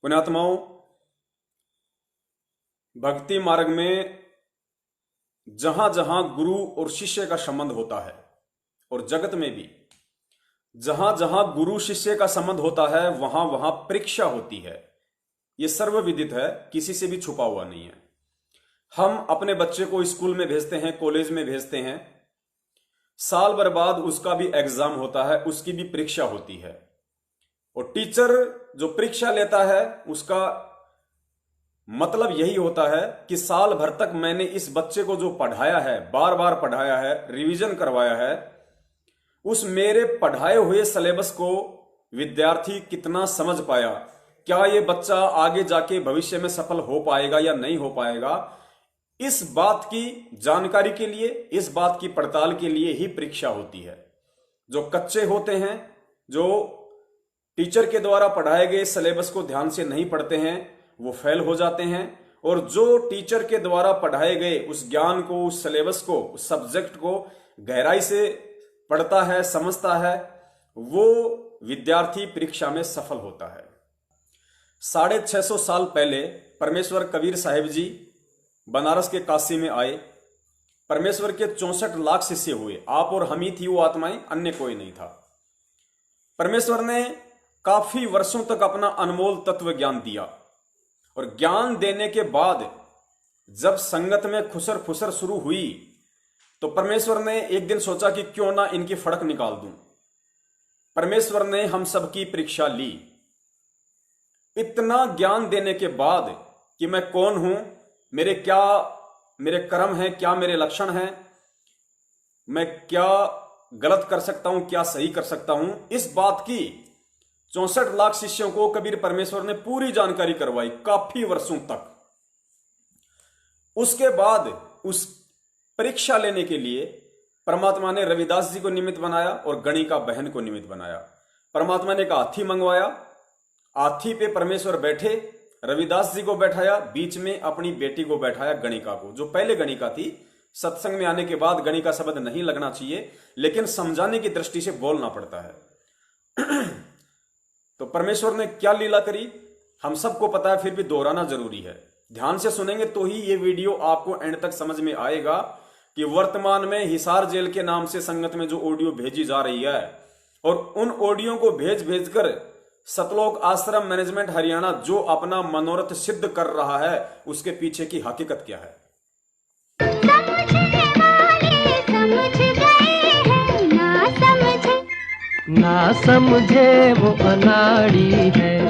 पुण्यात्माओं, भक्ति मार्ग में जहां जहां गुरु और शिष्य का संबंध होता है और जगत में भी जहां जहां गुरु शिष्य का संबंध होता है वहां वहां परीक्षा होती है। यह सर्वविदित है, किसी से भी छुपा हुआ नहीं है। हम अपने बच्चे को स्कूल में भेजते हैं, कॉलेज में भेजते हैं, साल भर बाद उसका भी एग्जाम होता है, उसकी भी परीक्षा होती है। और टीचर जो परीक्षा लेता है उसका मतलब यही होता है कि साल भर तक मैंने इस बच्चे को जो पढ़ाया है, बार बार पढ़ाया है, रिवीजन करवाया है, उस मेरे पढ़ाए हुए सिलेबस को विद्यार्थी कितना समझ पाया, क्या ये बच्चा आगे जाके भविष्य में सफल हो पाएगा या नहीं हो पाएगा, इस बात की जानकारी के लिए, इस बात की पड़ताल के लिए ही परीक्षा होती है। जो कच्चे होते हैं, जो टीचर के द्वारा पढ़ाए गए सिलेबस को ध्यान से नहीं पढ़ते हैं, वो फेल हो जाते हैं। और जो टीचर के द्वारा पढ़ाए गए उस ज्ञान को, उस सिलेबस को, उस सब्जेक्ट को गहराई से पढ़ता है, समझता है, वो विद्यार्थी परीक्षा में सफल होता है। 650 साल पहले परमेश्वर कबीर साहिब जी बनारस के काशी में आए। परमेश्वर के 64 लाख शिष्य हुए। आप और हम ही थी वो आत्माएं, अन्य कोई नहीं था। परमेश्वर ने काफी वर्षों तक अपना अनमोल तत्व ज्ञान दिया और ज्ञान देने के बाद जब संगत में खुसर फुसर शुरू हुई तो परमेश्वर ने एक दिन सोचा कि क्यों ना इनकी फड़क निकाल दूं। परमेश्वर ने हम सबकी परीक्षा ली। इतना ज्ञान देने के बाद कि मैं कौन हूं, मेरे कर्म हैं, क्या मेरे लक्षण हैं, मैं क्या गलत कर सकता हूं, क्या सही कर सकता हूं, इस बात की 64 लाख शिष्यों को कबीर परमेश्वर ने पूरी जानकारी करवाई काफी वर्षों तक। उसके बाद उस परीक्षा लेने के लिए परमात्मा ने रविदास जी को निमित्त बनाया और गणिका बहन को निमित्त बनाया। परमात्मा ने एक हाथी मंगवाया, हाथी पे परमेश्वर बैठे, रविदास जी को बैठाया, बीच में अपनी बेटी को बैठाया, गणिका को, जो पहले गणिका थी। सत्संग में आने के बाद गणिका शब्द नहीं लगना चाहिए, लेकिन समझाने की दृष्टि से बोलना पड़ता है। तो परमेश्वर ने क्या लीला करी हम सबको पता है, फिर भी दोहराना जरूरी है। ध्यान से सुनेंगे तो ही ये वीडियो आपको एंड तक समझ में आएगा कि वर्तमान में हिसार जेल के नाम से संगत में जो ऑडियो भेजी जा रही है और उन ऑडियो को भेज भेज कर सतलोक आश्रम मैनेजमेंट हरियाणा जो अपना मनोरथ सिद्ध कर रहा है, उसके पीछे की हकीकत क्या है। ना समझे वो अनाड़ी है।